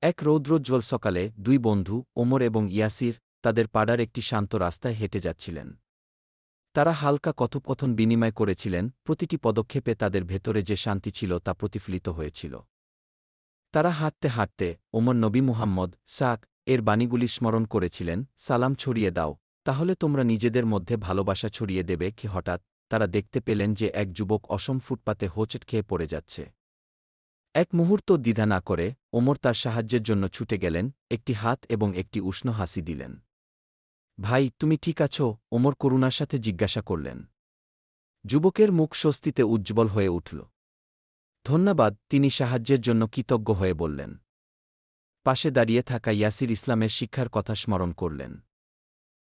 এক রৌদ্রোজ্জ্বল সকালে দুই বন্ধু ওমর এবং ইয়াসির তাদের পাড়ার একটি শান্ত রাস্তায় হেঁটে যাচ্ছিলেন। তারা হালকা কথোপকথন বিনিময় করেছিলেন, প্রতিটি পদক্ষেপে তাদের ভেতরে যে শান্তি ছিল তা প্রতিফলিত হয়েছিল। তারা হাঁটতে হাঁটতে ওমর নবী মুহাম্মদ সাক এর বাণীগুলি স্মরণ করেছিলেন, সালাম ছড়িয়ে দাও, তাহলে তোমরা নিজেদের মধ্যে ভালোবাসা ছড়িয়ে দেবে। কি হঠাৎ তারা দেখতে পেলেন যে এক যুবক অসম ফুটপাতে হোঁচট খেয়ে পড়ে যাচ্ছে। এক মুহূর্ত দ্বিধা না করে ওমর তার সাহায্যের জন্য ছুটে গেলেন, একটি হাত এবং একটি উষ্ণ হাসি দিলেন। ভাই, তুমি ঠিক আছো? ওমর করুণার সাথে জিজ্ঞাসা করলেন। যুবকের মুখ স্বস্তিতে উজ্জ্বল হয়ে উঠল। ধন্যবাদ, তিনি সাহায্যের জন্য কৃতজ্ঞ হয়ে বললেন। পাশে দাঁড়িয়ে থাকা ইয়াসির ইসলামের শিক্ষার কথা স্মরণ করলেন।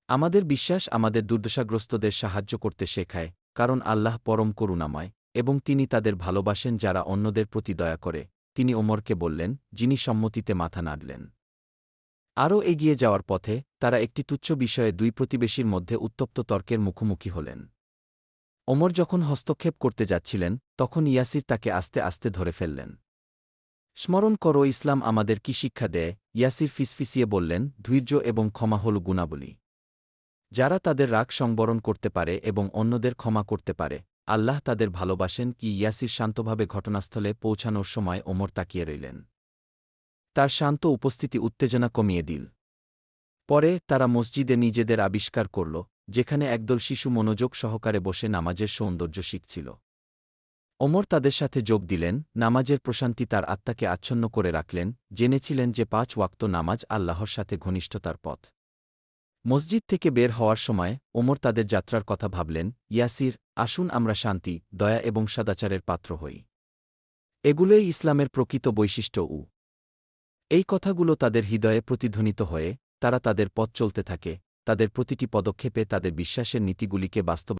আমাদের বিশ্বাস আমাদের দুর্দশাগ্রস্তদের সাহায্য করতে শেখায়, কারণ আল্লাহ পরম করুণাময় এবং তিনি তাদের ভালোবাসেন যারা অন্যদের প্রতি দয়া করে। তিনি ওমরকে বললেন, যিনি সম্মতিতে মাথা নাড়লেন। আরও এগিয়ে যাওয়ার পথে তারা একটি তুচ্ছ বিষয়ে দুই প্রতিবেশীর মধ্যে উত্তপ্ত তর্কের মুখোমুখি হলেন। ওমর যখন হস্তক্ষেপ করতে যাচ্ছিলেন তখন ইয়াসির তাকে আস্তে আস্তে ধরে ফেললেন। স্মরণ করো, ইসলাম আমাদের কি শিক্ষা দেয়? ইয়াসির ফিসফিসিয়ে বললেন, ধৈর্য এবং ক্ষমা হল গুণাবলী। যারা তাদের রাগ সংবরণ করতে পারে এবং অন্যদের ক্ষমা করতে পারে, আল্লাহ তাদের ভালোবাসেন। কি ইয়াসির শান্তভাবে ঘটনাস্থলে পৌঁছানোর সময় ওমর তাকিয়ে রইলেন। তার শান্ত উপস্থিতি উত্তেজনা কমিয়ে দিল। পরে তারা মসজিদে নিজেদের আবিষ্কার করল, যেখানে একদল শিশু মনোযোগ সহকারে বসে নামাজের সৌন্দর্য শিখছিল। ওমর তাদের সাথে যোগ দিলেন, নামাজের প্রশান্তি তার আত্মাকে আচ্ছন্ন করে রাখলেন। জেনেছিলেন যে 5 ওয়াক্ত নামাজ আল্লাহর সাথে ঘনিষ্ঠতার পথ। মসজিদ থেকে বের হওয়ার সময় ওমর তাদের যাত্রার কথা ভাবলেন। ইয়াসির, আসুন আমরা শান্তি, দয়া এবং সদাচারের পাত্র হই। এগুলোই ইসলামের প্রকৃত বৈশিষ্ট্য। এই কথাগুলো তাদের হৃদয়ে প্রতিধ্বনিত হয়ে তারা তাদের পথ চলতে থাকে, তাদের প্রতিটি পদক্ষেপে তাদের বিশ্বাসের নীতিগুলিকে বাস্তব